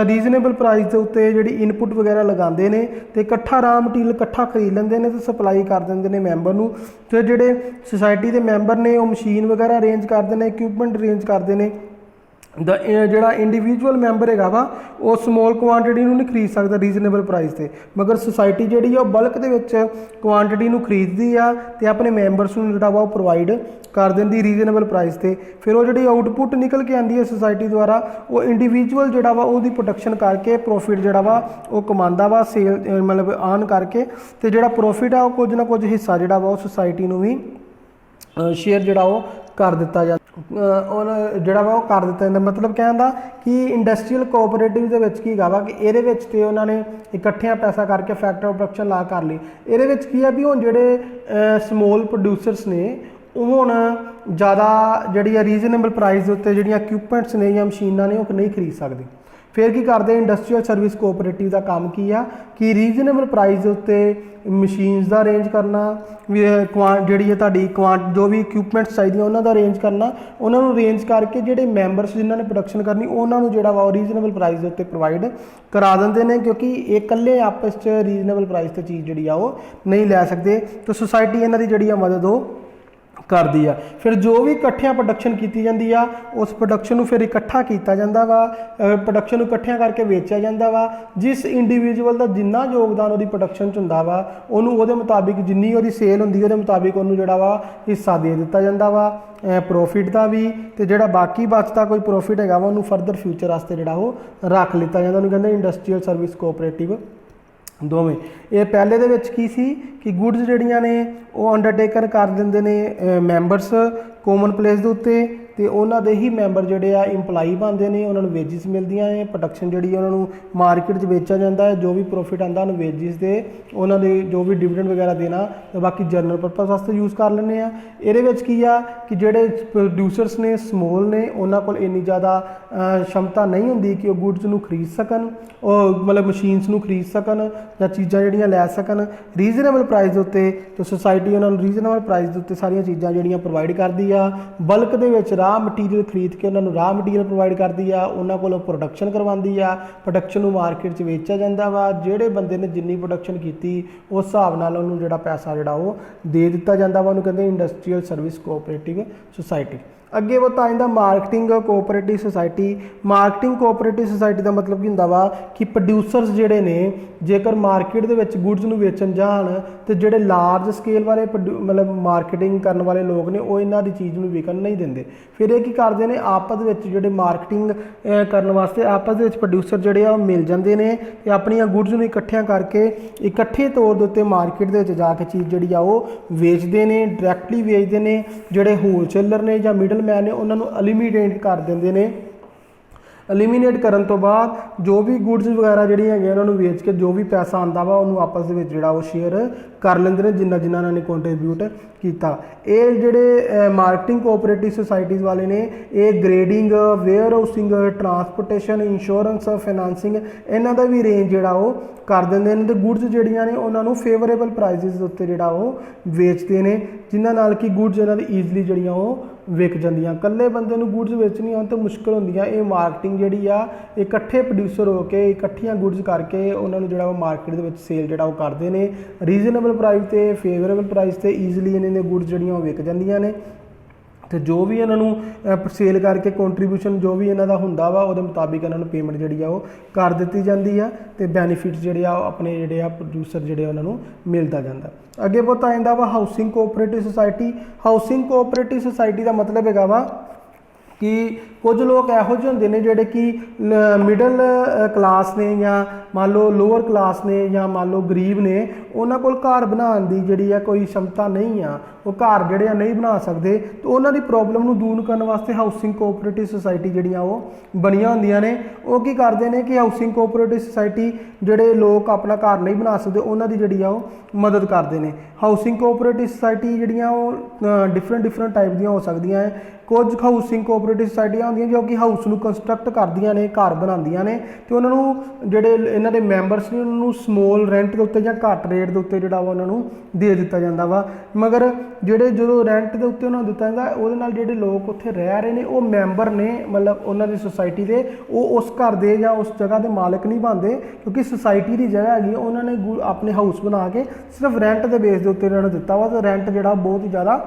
ਰੀਜ਼ਨੇਬਲ ਪ੍ਰਾਈਸ ਦੇ ਉੱਤੇ ਜਿਹੜੀ ਇਨਪੁਟ ਵਗੈਰਾ ਲਗਾਉਂਦੇ ਨੇ ਤੇ ਇਕੱਠਾ ਰਾਹ ਮਟੀਰੀਅਲ ਇਕੱਠਾ ਖਰੀਦ ਲੈਂਦੇ ਨੇ ਤੇ ਸਪਲਾਈ ਕਰ ਦਿੰਦੇ ਨੇ ਮੈਂਬਰ ਨੂੰ। ਤੇ ਜਿਹੜੇ ਸੁਸਾਇਟੀ ਦੇ ਮੈਂਬਰ ਨੇ ਉਹ ਮਸ਼ੀਨ ਵਗੈਰਾ ਅਰੇਂਜ ਕਰਦੇ ਨੇ, ਇਕਵਿਪਮੈਂਟ ਅਰੇਂਜ ਕਰਦੇ ਨੇ। ਜਿਹੜਾ ਇੰਡੀਵਿਜੂਅਲ ਮੈਂਬਰ ਹੈਗਾ ਵਾ ਉਹ ਸਮੋਲ ਕੁਆਂਟਿਟੀ ਨੂੰ ਨਹੀਂ ਖਰੀਦ ਸਕਦਾ ਰੀਜ਼ਨੇਬਲ ਪ੍ਰਾਈਸ 'ਤੇ, ਮਗਰ ਸੁਸਾਇਟੀ ਜਿਹੜੀ ਆ ਉਹ ਬਲਕ ਦੇ ਵਿੱਚ ਕੁਆਂਟਿਟੀ ਨੂੰ ਖਰੀਦਦੀ ਆ ਤੇ ਆਪਣੇ ਮੈਂਬਰਸ ਨੂੰ ਜਿਹੜਾ ਵਾ ਉਹ ਪ੍ਰੋਵਾਈਡ ਕਰ ਦਿੰਦੀ ਰੀਜ਼ਨੇਬਲ ਪ੍ਰਾਈਸ 'ਤੇ। ਫਿਰ ਉਹ ਜਿਹੜੀ ਆਊਟਪੁੱਟ ਨਿਕਲ ਕੇ ਆਉਂਦੀ ਹੈ ਸੁਸਾਇਟੀ ਦੁਆਰਾ ਉਹ ਇੰਡੀਵਿਜੂਅਲ ਜਿਹੜਾ ਵਾ ਉਹਦੀ ਪ੍ਰੋਡਕਸ਼ਨ ਕਰਕੇ ਪ੍ਰੋਫਿਟ ਜਿਹੜਾ ਵਾ ਉਹ ਕਮਾਉਂਦਾ ਵਾ ਸੇਲ ਮਤਲਬ ਆਨ ਕਰਕੇ। ਤੇ ਜਿਹੜਾ ਪ੍ਰੋਫਿਟ ਆ ਉਹ ਕੁਝ ਨਾ ਕੁਝ ਹਿੱਸਾ ਜਿਹੜਾ ਵਾ ਉਹ ਸੁਸਾਇਟੀ ਨੂੰ ਵੀ ਸ਼ੇਅਰ ਜਿਹੜਾ ਉਹ ਕਰ ਦਿੱਤਾ ਜਾਂਦਾ ਜਿਹੜਾ ਵਾ ਉਹ ਕਰ ਦਿੱਤਾ ਜਾਂਦਾ। ਮਤਲਬ ਕਹਿਣ ਦਾ ਕਿ ਇੰਡਸਟਰੀਅਲ ਕੋਆਪਰੇਟਿਵ ਦੇ ਵਿੱਚ ਕੀ ਹੈਗਾ ਵਾ ਕਿ ਇਹਦੇ ਵਿੱਚ ਤੇ ਉਹਨਾਂ ਨੇ ਇਕੱਠਿਆਂ ਪੈਸਾ ਕਰਕੇ ਫੈਕਟਰ ਪ੍ਰੋਡਕਸ਼ਨ ਲਾ ਕਰ ਲਈ। ਇਹਦੇ ਵਿੱਚ ਕੀ ਆ ਵੀ ਹੁਣ ਜਿਹੜੇ ਸਮੋਲ ਪ੍ਰੋਡਿਊਸਰਸ ਨੇ ਉਹ ਹੁਣ ਜ਼ਿਆਦਾ ਜਿਹੜੀ ਆ ਰੀਜ਼ਨੇਬਲ ਪ੍ਰਾਈਸ ਦੇ ਉੱਤੇ ਜਿਹੜੀਆਂ ਇਕਵਿਪਮੈਂਟਸ ਨੇ ਜਾਂ ਮਸ਼ੀਨਾਂ ਨੇ ਉਹ ਨਹੀਂ ਖਰੀਦ ਸਕਦੇ। ਫਿਰ ਕੀ ਕਰਦੇ ਇੰਡਸਟਰੀਅਲ ਸਰਵਿਸ ਕੋਆਪਰੇਟਿਵ ਦਾ ਕੰਮ ਕੀ ਆ ਕਿ ਰੀਜ਼ਨੇਬਲ ਪ੍ਰਾਈਸ ਦੇ ਉੱਤੇ ਮਸ਼ੀਨਸ ਦਾ ਅਰੇਂਜ ਕਰਨਾ, ਜਿਹੜੀ ਹੈ ਤੁਹਾਡੀ ਜੋ ਵੀ ਇਕਵਿਪਮੈਂਟਸ ਚਾਹੀਦੀਆਂ ਉਹਨਾਂ ਦਾ ਅਰੇਂਜ ਕਰਨਾ, ਉਹਨਾਂ ਨੂੰ ਅਰੇਂਜ ਕਰਕੇ ਜਿਹੜੇ ਮੈਂਬਰਸ ਜਿਨ੍ਹਾਂ ਨੇ ਪ੍ਰੋਡਕਸ਼ਨ ਕਰਨੀ ਉਹਨਾਂ ਨੂੰ ਜਿਹੜਾ ਵਾ ਉਹ ਰੀਜ਼ਨੇਬਲ ਪ੍ਰਾਈਸ ਦੇ ਉੱਤੇ ਪ੍ਰੋਵਾਈਡ ਕਰਾ ਦਿੰਦੇ ਨੇ, ਕਿਉਂਕਿ ਇਹ ਇਕੱਲੇ ਆਪਸ 'ਚ ਰੀਜ਼ਨੇਬਲ ਪ੍ਰਾਈਸ 'ਤੇ ਚੀਜ਼ ਜਿਹੜੀ ਆ ਉਹ ਨਹੀਂ ਲੈ ਸਕਦੇ। ਤਾਂ ਸੁਸਾਇਟੀ ਇਹਨਾਂ ਦੀ ਜਿਹੜੀ ਆ ਮਦਦ ਉਹ ਕਰਦੀ ਆ। ਫਿਰ ਜੋ ਵੀ ਇਕੱਠਿਆਂ ਪ੍ਰੋਡਕਸ਼ਨ ਕੀਤੀ ਜਾਂਦੀ ਆ ਉਸ ਪ੍ਰੋਡਕਸ਼ਨ ਨੂੰ ਫਿਰ ਇਕੱਠਾ ਕੀਤਾ ਜਾਂਦਾ ਵਾ, ਪ੍ਰੋਡਕਸ਼ਨ ਨੂੰ ਇਕੱਠਿਆਂ ਕਰਕੇ ਵੇਚਿਆ ਜਾਂਦਾ ਵਾ। ਜਿਸ ਇੰਡੀਵਿਜੂਅਲ ਦਾ ਜਿੰਨਾ ਯੋਗਦਾਨ ਉਹਦੀ ਪ੍ਰੋਡਕਸ਼ਨ 'ਚ ਹੁੰਦਾ ਵਾ ਉਹਨੂੰ ਉਹਦੇ ਮੁਤਾਬਿਕ ਜਿੰਨੀ ਉਹਦੀ ਸੇਲ ਹੁੰਦੀ ਉਹਦੇ ਮੁਤਾਬਿਕ ਉਹਨੂੰ ਜਿਹੜਾ ਵਾ ਹਿੱਸਾ ਦੇ ਦਿੱਤਾ ਜਾਂਦਾ ਵਾ ਪ੍ਰੋਫਿਟ ਦਾ ਵੀ। ਤੇ ਜਿਹੜਾ ਬਾਕੀ ਬਚਦਾ ਕੋਈ ਪ੍ਰੋਫਿਟ ਹੈਗਾ ਵਾ ਉਹਨੂੰ ਫਰਦਰ ਫਿਊਚਰ ਵਾਸਤੇ ਜਿਹੜਾ ਉਹ ਰੱਖ ਲਿੱਤਾ ਜਾਂਦਾ। ਉਹਨੂੰ ਕਹਿੰਦੇ ਇੰਡਸਟਰੀਅਲ ਸਰਵਿਸ ਕੋਆਪਰੇਟਿਵ ਦੋਵੇਂ। ਇਹ ਪਹਿਲੇ ਦੇ ਵਿੱਚ ਕੀ ਸੀ ਕਿ ਗੁੱਡਸ ਜਿਹੜੀਆਂ ਨੇ ਉਹ ਅੰਡਰਟੇਕਰ ਕਰ ਦਿੰਦੇ ਨੇ ਮੈਂਬਰਸ ਕਾਮਨ ਪਲੇਸ ਦੇ ਉੱਤੇ ਤੇ ਉਹਨਾਂ ਦੇ ਹੀ ਮੈਂਬਰ ਜਿਹੜੇ ਆ ਇੰਪਲਾਈ ਬਣਦੇ ਨੇ, ਉਹਨਾਂ ਨੂੰ ਵੇਜਿਸ ਮਿਲਦੀਆਂ ਹੈ। ਪ੍ਰੋਡਕਸ਼ਨ ਜਿਹੜੀ ਉਹਨਾਂ ਨੂੰ ਮਾਰਕੀਟ 'ਚ ਵੇਚਿਆ ਜਾਂਦਾ ਹੈ, ਜੋ ਵੀ ਪ੍ਰੋਫਿਟ ਆਉਂਦਾ ਉਹਨੂੰ ਵੇਜਿਸ ਦੇ ਉਹਨਾਂ ਦੇ ਜੋ ਵੀ ਡਿਵੀਡੈਂਡ ਵਗੈਰਾ ਦੇਣਾ ਤੇ ਬਾਕੀ ਜਨਰਲ ਪਰਪਸ ਵਾਸਤੇ ਯੂਜ਼ ਕਰ ਲੈਂਦੇ ਆ। ਇਹਦੇ ਵਿੱਚ ਕੀ ਆ ਕਿ ਜਿਹੜੇ ਪ੍ਰੋਡਿਊਸਰਸ ਨੇ ਸਮੋਲ ਨੇ ਉਹਨਾਂ ਕੋਲ ਇੰਨੀ ਜ਼ਿਆਦਾ ਸ਼ਮਤਾ ਨਹੀਂ ਹੁੰਦੀ ਕਿ ਉਹ ਗੁੱਡਸ ਨੂੰ ਖਰੀਦ ਸਕਣ, ਉਹ ਮਤਲਬ ਮਸ਼ੀਨਸ ਨੂੰ ਖਰੀਦ ਸਕਣ ਜਾਂ ਚੀਜ਼ਾਂ ਜਿਹੜੀਆਂ ਲੈ ਸਕਣ ਰੀਜ਼ਨੇਬਲ ਪ੍ਰਾਈਸ ਦੇ ਉੱਤੇ। ਤੇ ਸੁਸਾਇਟੀ ਉਹਨਾਂ ਨੂੰ ਰੀਜ਼ਨੇਬਲ ਪ੍ਰਾਈਸ ਦੇ ਉੱਤੇ ਸਾਰੀਆਂ ਚੀਜ਼ਾਂ ਜਿਹੜੀਆਂ ਪ੍ਰੋਵਾਈਡ ਕਰਦੀ ਆ। ਬਲਕ ਦੇ ਵਿੱਚ ਰਾਹ ਮਟੀਰੀਅਲ ਖਰੀਦ ਕੇ ਉਹਨਾਂ ਨੂੰ ਰਾਹ ਮਟੀਰੀਅਲ ਪ੍ਰੋਵਾਈਡ ਕਰਦੀ ਆ, ਉਹਨਾਂ ਕੋਲੋਂ ਪ੍ਰੋਡਕਸ਼ਨ ਕਰਵਾਉਂਦੀ ਆ, ਪ੍ਰੋਡਕਸ਼ਨ ਨੂੰ ਮਾਰਕੀਟ 'ਚ ਵੇਚਿਆ ਜਾਂਦਾ ਵਾ। ਜਿਹੜੇ ਬੰਦੇ ਨੇ ਜਿੰਨੀ ਪ੍ਰੋਡਕਸ਼ਨ ਕੀਤੀ ਉਸ ਹਿਸਾਬ ਨਾਲ ਉਹਨੂੰ ਜਿਹੜਾ ਪੈਸਾ ਜਿਹੜਾ ਉਹ ਦੇ ਦਿੱਤਾ ਜਾਂਦਾ ਵਾ। ਉਹਨੂੰ ਕਹਿੰਦੇ ਇੰਡਸਟਰੀਅਲ ਸਰਵਿਸ ਕੋਆਪਰੇਟਿਵ ਸੁਸਾਇਟੀ। ਅੱਗੇ ਉਹ ਤਾਂ ਜਾਂਦਾ marketing cooperative society. Marketing cooperative society ਦਾ ਮਤਲਬ ਕੀ ਹੁੰਦਾ ਵਾ ਕਿ ਪ੍ਰੋਡਿਊਸਰਸ ਜਿਹੜੇ ਨੇ ਜੇਕਰ ਮਾਰਕੀਟ ਦੇ ਵਿੱਚ ਗੁੱਡਸ ਨੂੰ ਵੇਚਣ ਜਾਣ ਤੇ ਜਿਹੜੇ ਲਾਰਜ ਸਕੇਲ ਵਾਲੇ ਮਤਲਬ ਮਾਰਕੀਟਿੰਗ ਕਰਨ ਵਾਲੇ ਲੋਕ ਨੇ ਉਹ ਇਹਨਾਂ ਦੀ ਚੀਜ਼ ਨੂੰ ਵਿਕਣ ਨਹੀਂ ਦਿੰਦੇ। ਫਿਰ ਇਹ ਕੀ ਕਰਦੇ ਨੇ ਆਪਸ ਵਿੱਚ ਜਿਹੜੇ ਮਾਰਕੀਟਿੰਗ ਕਰਨ ਵਾਸਤੇ ਆਪਸ ਦੇ ਵਿੱਚ ਪ੍ਰੋਡਿਊਸਰ ਜਿਹੜੇ ਆ ਉਹ ਮਿਲ ਜਾਂਦੇ ਨੇ ਤੇ ਆਪਣੀਆਂ ਗੁੱਡਸ ਨੂੰ ਇਕੱਠਿਆਂ ਕਰਕੇ ਇਕੱਠੇ ਤੌਰ ਦੇ ਉੱਤੇ ਮਾਰਕੀਟ ਦੇ ਵਿੱਚ ਜਾ ਕੇ ਚੀਜ਼ ਜਿਹੜੀ ਆ ਉਹ ਵੇਚਦੇ ਨੇ, ਡਾਇਰੈਕਟਲੀ ਵੇਚਦੇ ਨੇ। ਜਿਹੜੇ ਹੋਲਸੇਲਰ ਨੇ ਜਾਂ ਮਿਡਲ ਮੈਨ ਨੇ ਉਹਨਾਂ ਨੂੰ ਐਲੀਮੀਨੇਟ ਕਰ ਦਿੰਦੇ ਨੇ। ਐਲੀਮੀਨੇਟ ਕਰਨ ਤੋਂ ਬਾਅਦ ਜੋ ਵੀ ਗੁੱਡਸ ਵਗੈਰਾ ਜਿਹੜੀਆਂ ਹੈਗੀਆਂ ਉਹਨਾਂ ਨੂੰ ਵੇਚ ਕੇ ਜੋ ਵੀ ਪੈਸਾ ਆਉਂਦਾ ਵਾ ਉਹਨੂੰ ਆਪਸ ਦੇ ਵਿੱਚ ਜਿਹੜਾ ਉਹ ਸ਼ੇਅਰ ਕਰ ਲੈਂਦੇ ਨੇ ਜਿੰਨਾ ਇਹਨਾਂ ਨੇ ਕੰਟਰੀਬਿਊਟ ਕੀਤਾ। ਇਹ ਜਿਹੜੇ ਮਾਰਕੀਟਿੰਗ ਕੋਆਪਰੇਟਿਵ ਸੁਸਾਇਟੀਜ਼ ਵਾਲੇ ਨੇ ਇਹ grading, warehousing, transportation, insurance, financing ਇਹਨਾਂ ਦਾ ਵੀ ਰੇਂਜ ਜਿਹੜਾ ਉਹ ਕਰ ਦਿੰਦੇ ਨੇ ਤੇ ਗੁੱਡਸ ਜਿਹੜੀਆਂ ਨੇ ਉਹਨਾਂ ਨੂੰ ਫੇਵਰੇਬਲ ਪ੍ਰਾਈਸਿਸ ਦੇ ਉੱਤੇ ਜਿਹੜਾ ਉਹ ਵੇਚਦੇ ਨੇ ਜਿਨ੍ਹਾਂ ਨਾਲ ਕਿ ਗੁੱਡਸ ਇਹਨਾਂ ਦੀ ਈਜ਼ਲੀ ਜਿਹੜੀਆਂ ਉਹ ਵਿਕ ਜਾਂਦੀਆਂ। ਇਕੱਲੇ ਬੰਦੇ ਨੂੰ ਗੁੱਡਸ ਵੇਚਣੀ ਹੋਣ ਤਾਂ ਮੁਸ਼ਕਿਲ ਹੁੰਦੀਆਂ। ਇਹ ਮਾਰਕੀਟਿੰਗ ਜਿਹੜੀ ਆ ਇਕੱਠੇ ਪ੍ਰੋਡਿਊਸਰ ਹੋ ਕੇ ਇਕੱਠੀਆਂ ਗੁੱਡਸ ਕਰਕੇ ਉਹਨਾਂ ਨੂੰ ਜਿਹੜਾ ਉਹ ਮਾਰਕੀਟ ਦੇ ਵਿੱਚ ਸੇਲ ਜਿਹੜਾ ਉਹ ਕਰਦੇ ਨੇ ਰੀਜ਼ਨੇਬਲ ਪ੍ਰਾਈਸ ਤੇ, ਫੇਵਰੇਬਲ ਪ੍ਰਾਈਸ ਤੇ ਈਜ਼ਲੀ ਇਹਨਾਂ ਦੇ ਗੁੱਡਸ ਜਿਹੜੀਆਂ ਉਹ ਵਿਕ ਜਾਂਦੀਆਂ ਨੇ ਤੇ ਜੋ ਵੀ ਇਹਨਾਂ ਨੂੰ ਸੇਲ ਕਰਕੇ ਕੰਟਰੀਬਿਊਸ਼ਨ ਜੋ ਵੀ ਇਹਨਾਂ ਦਾ ਹੁੰਦਾ ਵਾ ਉਹਦੇ ਮੁਤਾਬਿਕ ਇਹਨਾਂ ਨੂੰ ਪੇਮੈਂਟ ਜਿਹੜੀ ਆ ਉਹ ਕਰ ਦਿੱਤੀ ਜਾਂਦੀ ਆ ਤੇ ਬੈਨੀਫਿਟਸ ਜਿਹੜੇ ਆ ਆਪਣੇ ਜਿਹੜੇ ਆ ਪ੍ਰੋਡਿਊਸਰ ਜਿਹੜੇ ਉਹਨਾਂ ਨੂੰ ਮਿਲਦਾ ਜਾਂਦਾ। ਅੱਗੇ ਬਹੁਤ ਆ ਜਾਂਦਾ ਵਾ housing cooperative society. Housing cooperative society ਦਾ ਮਤਲਬ ਹੈਗਾ ਵਾ ਕਿ ਕੁਝ ਲੋਕ ਇਹੋ ਜਿਹੇ ਹੁੰਦੇ ਨੇ ਜਿਹੜੇ ਕਿ ਮਿਡਲ ਕਲਾਸ ਨੇ ਜਾਂ ਮੰਨ ਲਓ ਲੋਅਰ ਕਲਾਸ ਨੇ ਜਾਂ ਮੰਨ ਲਓ ਗਰੀਬ ਨੇ, ਉਹਨਾਂ ਕੋਲ ਘਰ ਬਣਾਉਣ ਦੀ ਜਿਹੜੀ ਆ ਕੋਈ ਸ਼ਮਤਾ ਨਹੀਂ ਆ, ਉਹ ਘਰ ਜਿਹੜੇ ਆ ਨਹੀਂ ਬਣਾ ਸਕਦੇ ਤੇ ਉਹਨਾਂ ਦੀ ਪ੍ਰੋਬਲਮ ਨੂੰ ਦੂਰ ਕਰਨ ਵਾਸਤੇ ਹਾਊਸਿੰਗ ਕੋਆਪਰੇਟਿਵ ਸੁਸਾਇਟੀ ਜਿਹੜੀਆਂ ਉਹ ਬਣੀਆਂ ਹੁੰਦੀਆਂ ਨੇ। ਉਹ ਕੀ ਕਰਦੇ ਨੇ ਕਿ ਹਾਊਸਿੰਗ ਕੋਆਪਰੇਟਿਵ ਸੁਸਾਇਟੀ ਜਿਹੜੇ ਲੋਕ ਆਪਣਾ ਘਰ ਨਹੀਂ ਬਣਾ ਸਕਦੇ ਉਹਨਾਂ ਦੀ ਜਿਹੜੀ ਆ ਉਹ ਮਦਦ ਕਰਦੇ ਨੇ। ਹਾਊਸਿੰਗ ਕੋਆਪਰੇਟਿਵ ਸੁਸਾਇਟੀ ਜਿਹੜੀਆਂ ਉਹ ਡਿਫਰੈਂਟ ਟਾਈਪ ਦੀਆਂ ਹੋ ਸਕਦੀਆਂ ਹੈ। ਕੁਝ ਹਾਊਸਿੰਗ ਕੋਆਪਰੇਟਿਵ ਸੁਸਾਇਟੀਆਂ ਹੁੰਦੀਆਂ ਜੋ ਕਿ ਹਾਊਸ ਨੂੰ ਕੰਸਟਰਕਟ ਕਰਦੀਆਂ ਨੇ, ਘਰ ਬਣਾਉਂਦੀਆਂ ਨੇ ਤੇ ਉਹਨਾਂ ਨੂੰ ਜਿਹੜੇ ਇਹਨਾਂ ਦੇ ਮੈਂਬਰਸ ਨੇ ਉਹਨਾਂ ਨੂੰ ਸਮੋਲ ਰੈਂਟ ਦੇ ਉੱਤੇ ਜਾਂ ਘੱਟ ਰੇਟ ਦੇ ਉੱਤੇ ਜਿਹੜਾ ਵਾ ਉਹਨਾਂ ਨੂੰ ਦੇ ਦਿੱਤਾ ਜਾਂਦਾ ਵਾ। ਮਗਰ ਜਿਹੜੇ ਜਦੋਂ ਰੈਂਟ ਦੇ ਉੱਤੇ ਉਹਨਾਂ ਨੂੰ ਦਿੱਤਾ ਜਾਂਦਾ ਉਹਦੇ ਨਾਲ ਜਿਹੜੇ ਲੋਕ ਉੱਥੇ ਰਹਿ ਰਹੇ ਨੇ ਉਹ ਮੈਂਬਰ ਨੇ ਮਤਲਬ ਉਹਨਾਂ ਦੀ ਸੁਸਾਇਟੀ ਦੇ, ਉਹ ਉਸ ਘਰ ਦੇ ਜਾਂ ਉਸ ਜਗ੍ਹਾ ਦੇ ਮਾਲਕ ਨਹੀਂ ਬਣਦੇ ਕਿਉਂਕਿ ਸੁਸਾਇਟੀ ਦੀ ਜਗ੍ਹਾ ਹੈਗੀ ਉਹਨਾਂ ਨੇ ਆਪਣੇ ਹਾਊਸ ਬਣਾ ਕੇ ਸਿਰਫ ਰੈਂਟ ਦੇ ਬੇਸ ਦੇ ਉੱਤੇ ਇਹਨਾਂ ਨੂੰ ਦਿੱਤਾ ਵਾ ਤੇ ਰੈਂਟ ਜਿਹੜਾ ਬਹੁਤ ਹੀ ਜ਼ਿਆਦਾ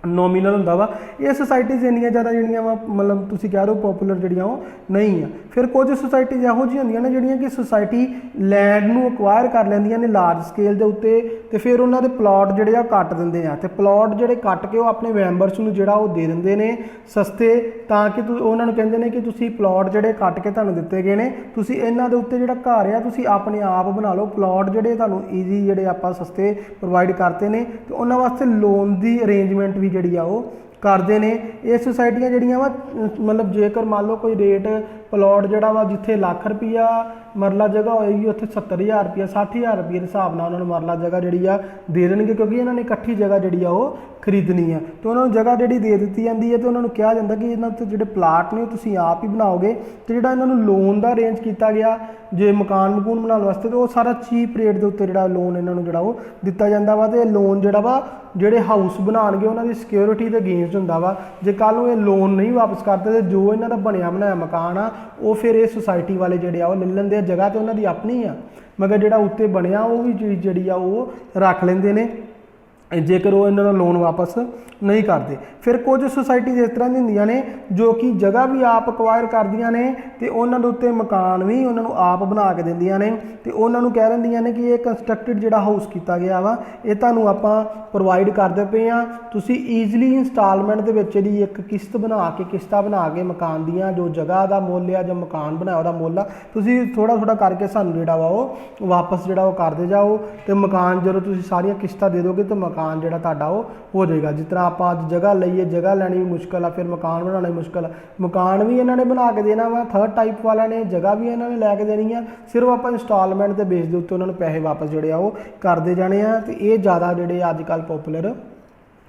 ਨੋਮੀਨਲ ਹੁੰਦਾ ਵਾ। ਇਹ ਸੁਸਾਇਟੀਜ਼ ਇੰਨੀਆਂ ਜ਼ਿਆਦਾ ਜਿਹੜੀਆਂ ਵਾ ਮਤਲਬ ਤੁਸੀਂ ਕਹਿ ਰਹੇ ਹੋ ਪੋਪੂਲਰ ਜਿਹੜੀਆਂ ਉਹ ਨਹੀਂ ਆ। ਫਿਰ ਕੁਝ ਸੁਸਾਇਟੀਜ਼ ਇਹੋ ਜਿਹੀਆਂ ਹੁੰਦੀਆਂ ਨੇ ਜਿਹੜੀਆਂ ਕਿ ਸੁਸਾਇਟੀ ਲੈਂਡ ਨੂੰ ਅਕਵਾਇਰ ਕਰ ਲੈਂਦੀਆਂ ਨੇ ਲਾਰਜ ਸਕੇਲ ਦੇ ਉੱਤੇ ਤੇ ਫਿਰ ਉਹਨਾਂ ਦੇ ਪਲਾਟ ਜਿਹੜੇ ਆ ਕੱਟ ਦਿੰਦੇ ਆ ਤੇ ਪਲਾਟ ਜਿਹੜੇ ਕੱਟ ਕੇ ਉਹ ਆਪਣੇ ਮੈਂਬਰਸ ਨੂੰ ਜਿਹੜਾ ਉਹ ਦੇ ਦਿੰਦੇ ਨੇ ਸਸਤੇ, ਤਾਂ ਕਿ ਉਹਨਾਂ ਨੂੰ ਕਹਿੰਦੇ ਨੇ ਕਿ ਤੁਸੀਂ ਪਲਾਟ ਜਿਹੜੇ ਕੱਟ ਕੇ ਤੁਹਾਨੂੰ ਦਿੱਤੇ ਗਏ ਨੇ ਤੁਸੀਂ ਇਹਨਾਂ ਦੇ ਉੱਤੇ ਜਿਹੜਾ ਘਰ ਆ ਤੁਸੀਂ ਆਪਣੇ ਆਪ ਬਣਾ ਲਓ। ਪਲਾਟ ਜਿਹੜੇ ਤੁਹਾਨੂੰ ਈਜ਼ੀ ਜਿਹੜੇ ਆਪਾਂ ਸਸਤੇ ਪ੍ਰੋਵਾਈਡ ਕਰਤੇ ਨੇ ਤੇ ਉਹਨਾਂ ਵਾਸਤੇ ਲੋਨ ਦੀ ਅਰੇਂਜਮੈਂਟ ਵੀ ਜਿਹੜੀ ਆ ਉਹ ਕਰਦੇ ਨੇ। ਇਹ ਸੁਸਾਇਟੀਆਂ ਜਿਹੜੀਆਂ ਵਾ ਮਤਲਬ ਜੇਕਰ ਮੰਨ ਲਓ ਕੋਈ ਰੇਟ ਪਲਾਟ ਜਿਹੜਾ ਵਾ ਜਿੱਥੇ ਲੱਖ ਰੁਪਈਆ ਮਰਲਾ ਜਗ੍ਹਾ ਹੋਏਗੀ ਉੱਥੇ 70,000 ਰੁਪਈਆ 60,000 ਰੁਪਈਏ ਦੇ ਹਿਸਾਬ ਨਾਲ ਉਹਨਾਂ ਨੂੰ ਮਰਲਾ ਜਗ੍ਹਾ ਜਿਹੜੀ ਆ ਦੇ ਦੇਣਗੇ ਕਿਉਂਕਿ ਇਹਨਾਂ ਨੇ ਇਕੱਠੀ ਜਗ੍ਹਾ ਜਿਹੜੀ ਆ ਉਹ ਖਰੀਦਣੀ ਆ ਤੇ ਉਹਨਾਂ ਨੂੰ ਜਗ੍ਹਾ ਜਿਹੜੀ ਦੇ ਦਿੱਤੀ ਜਾਂਦੀ ਹੈ ਤੇ ਉਹਨਾਂ ਨੂੰ ਕਿਹਾ ਜਾਂਦਾ ਕਿ ਇਹਨਾਂ ਉੱਤੇ ਜਿਹੜੇ ਪਲਾਟ ਨੇ ਉਹ ਤੁਸੀਂ ਆਪ ਹੀ ਬਣਾਓਗੇ ਤੇ ਜਿਹੜਾ ਇਹਨਾਂ ਨੂੰ ਲੋਨ ਦਾ ਅਰੇਂਜ ਕੀਤਾ ਗਿਆ ਜੇ ਮਕਾਨ ਬਣਾਉਣ ਵਾਸਤੇ ਤੇ ਉਹ ਸਾਰਾ ਚੀਪ ਰੇਟ ਦੇ ਉੱਤੇ ਜਿਹੜਾ ਲੋਨ ਇਹਨਾਂ ਨੂੰ ਜਿਹੜਾ ਉਹ ਦਿੱਤਾ ਜਾਂਦਾ ਵਾ ਤੇ ਲੋਨ ਜਿਹੜਾ ਵਾ ਜਿਹੜੇ ਹਾਊਸ ਬਣਾਉਣਗੇ ਉਹਨਾਂ ਦੀ ਸਿਕਿਉਰਿਟੀ ਦੇ ਅਗੇਂਸਟ ਹੁੰਦਾ ਵਾ। ਜੇ ਕੱਲ੍ਹ ਨੂੰ ਇਹ ਲੋਨ ਨਹੀਂ ਵਾਪਸ ਕਰਦੇ ਤੇ ਜੋ ਇਹਨਾਂ ਦਾ ਬਣਿਆ ਬਣਾਇਆ ਮਕਾਨ ਆ ਉਹ ਫਿਰ ਇਹ ਸੁਸਾਇਟੀ ਵਾਲੇ ਜਿਹੜੇ ਆ ਉਹ ਲੈ ਲੈਂਦੇ ਆ। ਜਗ੍ਹਾ ਤੇ ਉਹਨਾਂ ਦੀ ਆਪਣੀ ਆ ਮਗਰ ਜਿਹੜਾ ਉੱਤੇ ਬਣਿਆ ਉਹ ਵੀ ਚੀਜ਼ ਜਿਹੜੀ ਆ ਉਹ ਰੱਖ ਲੈਂਦੇ ਨੇ ਜੇਕਰ ਉਹ ਇਹਨਾਂ ਦਾ ਲੋਨ ਵਾਪਸ ਨਹੀਂ ਕਰਦੇ। ਫਿਰ ਕੁਝ ਸੁਸਾਇਟੀਜ਼ ਇਸ ਤਰ੍ਹਾਂ ਦੀਆਂ ਹੁੰਦੀਆਂ ਨੇ ਜੋ ਕਿ ਜਗ੍ਹਾ ਵੀ ਆਪ ਅਕਵਾਇਰ ਕਰਦੀਆਂ ਨੇ ਤੇ ਉਹਨਾਂ ਦੇ ਉੱਤੇ ਮਕਾਨ ਵੀ ਉਹਨਾਂ ਨੂੰ ਆਪ ਬਣਾ ਕੇ ਦਿੰਦੀਆਂ ਨੇ ਤੇ ਉਹਨਾਂ ਨੂੰ ਕਹਿ ਦਿੰਦੀਆਂ ਨੇ ਕਿ ਇਹ ਕੰਸਟਰਕਟਡ ਜਿਹੜਾ ਹਾਊਸ ਕੀਤਾ ਗਿਆ ਵਾ ਇਹ ਤੁਹਾਨੂੰ ਆਪਾਂ ਪ੍ਰੋਵਾਈਡ ਕਰਦੇ ਪਏ ਆ, ਤੁਸੀਂ ਈਜ਼ਲੀ ਇੰਸਟਾਲਮੈਂਟ ਦੇ ਵਿੱਚ ਇਹਦੀ ਇੱਕ ਕਿਸ਼ਤ ਬਣਾ ਕੇ ਕਿਸ਼ਤਾਂ ਬਣਾ ਕੇ ਮਕਾਨ ਦੀਆਂ ਜੋ ਜਗ੍ਹਾ ਦਾ ਮੁੱਲ ਆ ਜਾਂ ਮਕਾਨ ਬਣਾਇਆ ਉਹਦਾ ਮੁੱਲ ਆ ਤੁਸੀਂ ਥੋੜ੍ਹਾ ਕਰਕੇ ਸਾਨੂੰ ਜਿਹੜਾ ਵਾ ਉਹ ਵਾਪਸ ਜਿਹੜਾ ਉਹ ਕਰਦੇ ਜਾਓ ਤੇ ਮਕਾਨ ਜਦੋਂ ਤੁਸੀਂ ਸਾਰੀਆਂ ਕਿਸ਼ਤਾਂ ਦੇ ਦੋਗੇ ਤਾਂ ਮਕਾਨ ਜਿਹੜਾ ਤੁਹਾਡਾ ਉਹ ਹੋ ਜਾਏਗਾ। ਜਿਸ ਤਰ੍ਹਾਂ ਆਪਾਂ ਅੱਜ ਜਗ੍ਹਾ ਲਈਏ, ਜਗ੍ਹਾ ਲੈਣੀ ਵੀ ਮੁਸ਼ਕਿਲ ਆ, ਫਿਰ ਮਕਾਨ ਬਣਾਉਣਾ ਵੀ ਮੁਸ਼ਕਿਲ ਆ। ਮਕਾਨ ਵੀ ਇਹਨਾਂ ਨੇ ਬਣਾ ਕੇ ਦੇਣਾ ਵਾ ਥਰਡ ਟਾਈਪ ਵਾਲਿਆਂ ਨੇ, ਜਗ੍ਹਾ ਵੀ ਇਹਨਾਂ ਨੇ ਲੈ ਕੇ ਦੇਣੀ ਆ, ਸਿਰਫ ਆਪਾਂ ਇੰਸਟਾਲਮੈਂਟ ਦੇ ਬੇਸ ਦੇ ਉੱਤੇ ਉਹਨਾਂ ਨੂੰ ਪੈਸੇ ਵਾਪਸ ਜਿਹੜੇ ਆ ਉਹ ਕਰਦੇ ਜਾਣੇ ਆ ਤੇ ਇਹ ਜ਼ਿਆਦਾ ਜਿਹੜੇ ਅੱਜ ਕੱਲ੍ਹ ਪੋਪੂਲਰ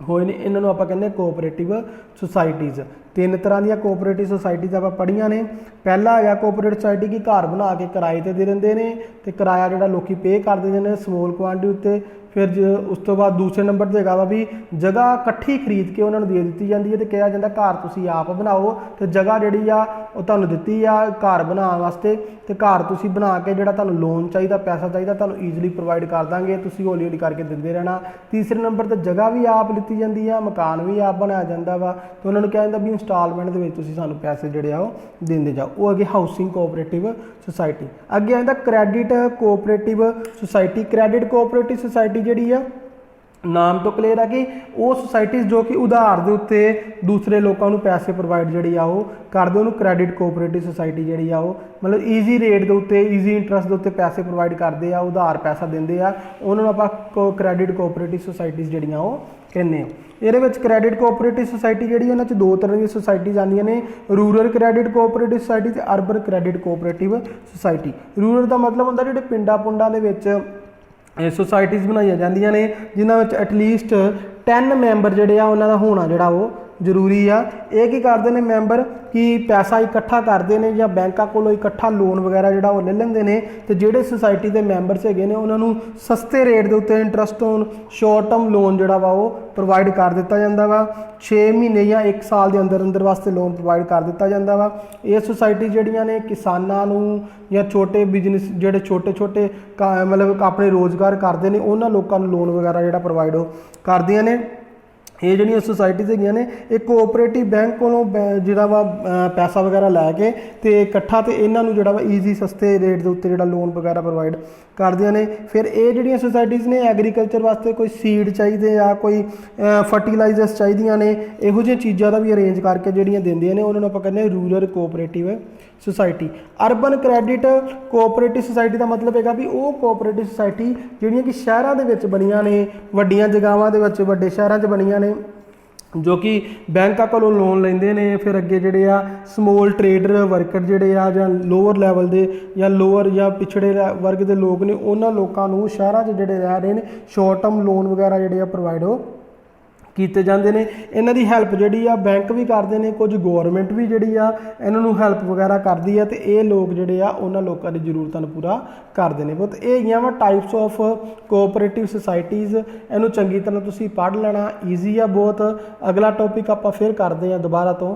ਹੋਏ ਨੇ। ਇਹਨਾਂ ਨੂੰ ਆਪਾਂ ਕਹਿੰਦੇ ਕੋਆਪਰੇਟਿਵ ਸੁਸਾਇਟੀਜ਼। तीन तरह दी कोऑपरेटिव सोसाइटीज़ आप पढ़िया ने। पहला है कोऑपरेटिव सोसाइटी की घर बना के किराए ते दे देंगे ने, तो किराया जो लोग पे करते हैं समॉल क्वांटिटी उत्ते। फिर उस तो बाद दूसरे नंबर पर हैगा वा भी जगह इकट्ठी खरीद के उन्होंने दे दी जाती है, तो कहा जाता घर तुसीं आप बनाओ, तो जगह जी तुहानूं दित्ती आ घर बनाने वास्ते, तो घर तुसीं बना के जो तुहानूं लोन चाहिए पैसा चाहिए तुहानूं ईजली प्रोवाइड कर देंगे, तुसीं हौली हौली करके दिंदे रहना। तीसरे नंबर पर जगह भी आप लित्ती जाती है, मकान भी आप बनाया जाता वा, तो उन्होंने कहा जाता भी इंस्टालमेंट के तुसीं सानूं पैसे जोड़े आ देंदे जाओ। वो अगे हाउसिंग कोऑपरेटिव सोसाइटी। अगे आंदा credit cooperative society. Credit cooperative society जी नाम तो क्लीयर है कि वो सोसाइटीज़ जो कि उधार के उत्ते दूसरे लोगों को पैसे प्रोवाइड जी करते उन्होंने क्रैडिट कोऑपरेटिव सोसाइटी जी मतलब ईजी रेट के उत्ते ईजी इंटरस्ट के उत्ते पैसे प्रोवाइड करते हैं, उधार पैसा देंगे आ, उन्होंने आप क्रैडिट कोऑपरेटिव सोसाइटीज़ जड़ियाँ वो कहने। ये क्रैडिट कोऑपरेटिव सोसाइटी जी उन्होंने दो तरह की सोसाइटीज़ आंदियां ने, रूरल क्रैडिट कोऑपरेटिव सोसाइटी ते urban credit cooperative society. Rural का मतलब होंदा जिहड़े पिंडां पुंडां दे विच सोसाइटीज़ बनाई जांदियां ने जिन्हां विच एटलीस्ट 10 मैंबर जिहड़े आ उन्हां दा होना जिहड़ा वो जरूरी आ। ये की करते हैं मैंबर कि पैसा इकट्ठा करते हैं या बैंकों को इकट्ठा लोन वगैरह जो ले लेंगे ने, तो जोड़े सोसाइटी के मैंबरस है उन्होंने सस्ते रेट के उत्ते interest on short term loan जोड़ा वा वो प्रोवाइड कर दिता जाता वा। 6 महीने या 1 साल के अंदर अंदर वास्ते लोन प्रोवाइड कर दिता जाता वा। ये सोसाइटी जड़ियाँ ने किसानों या छोटे बिजनेस जोड़े छोटे छोटे मतलब अपने रोज़गार करते हैं उन्होंने लोगों लोन वगैरह जो प्रोवाइड करदियां ने। ये जो सोसाइटीज़ है ने एक कोऑपरेटिव बैंक को जोड़ा वा पैसा वगैरह लैके तो इकट्ठा तो इन्हों जोड़ा वा ईजी सस्ते रेट के उत्ते जो लोन वगैरह प्रोवाइड करदियां ने। फिर ये जो सोसाइटीज़ ने एग्रीकल्चर वास्ते कोई सीड चाहिए या कोई फर्टिलाइजर्स चाहिए ने, इहो जिहियां चीज़ों का भी अरेंज करके जोड़ियाँ देंदियां ने, उन्होंने आपां कहने rural cooperative society. Urban credit cooperative society का मतलब है भी वो कोऑपरेटिव सोसाइटी जिहड़ियां कि शहरों के विच बनियां ने, वड्डियां जगहावां दे विच वड्डे शहरों च बनियां ने, जो कि बैंकों को लोन लेंदे ने। फिर अगे जोड़े आ समॉल ट्रेडर वर्कर जोड़े आ जां लोअर लैवल के या लोअर या पिछड़े वर्ग के लोग ने, उन्होंने लोगों शहरों च जोड़े रह रहे हैं शॉर्ट टर्म लोन वगैरह जोड़े प्रोवाइड कीते जांदे ने। इन्हां दी हैल्प जिहड़ी आ बैंक भी करदे ने, कुछ गौरमेंट भी जिहड़ी आ इन्हां नूं हैल्प वगैरह करदी है, तो ये लोग जिहड़े आ उन्हां लोकां दी जरूरतां नूं पूरा करदे ने। बहुत ये हैगियां वा टाइप्स ऑफ कोऑपरेटिव सोसाइटीज़। इहनूं चंगी तरह तुसीं पढ़ लेना, ईजी आ बहुत। अगला टॉपिक आपां फिर करदे आ दोबारा तो।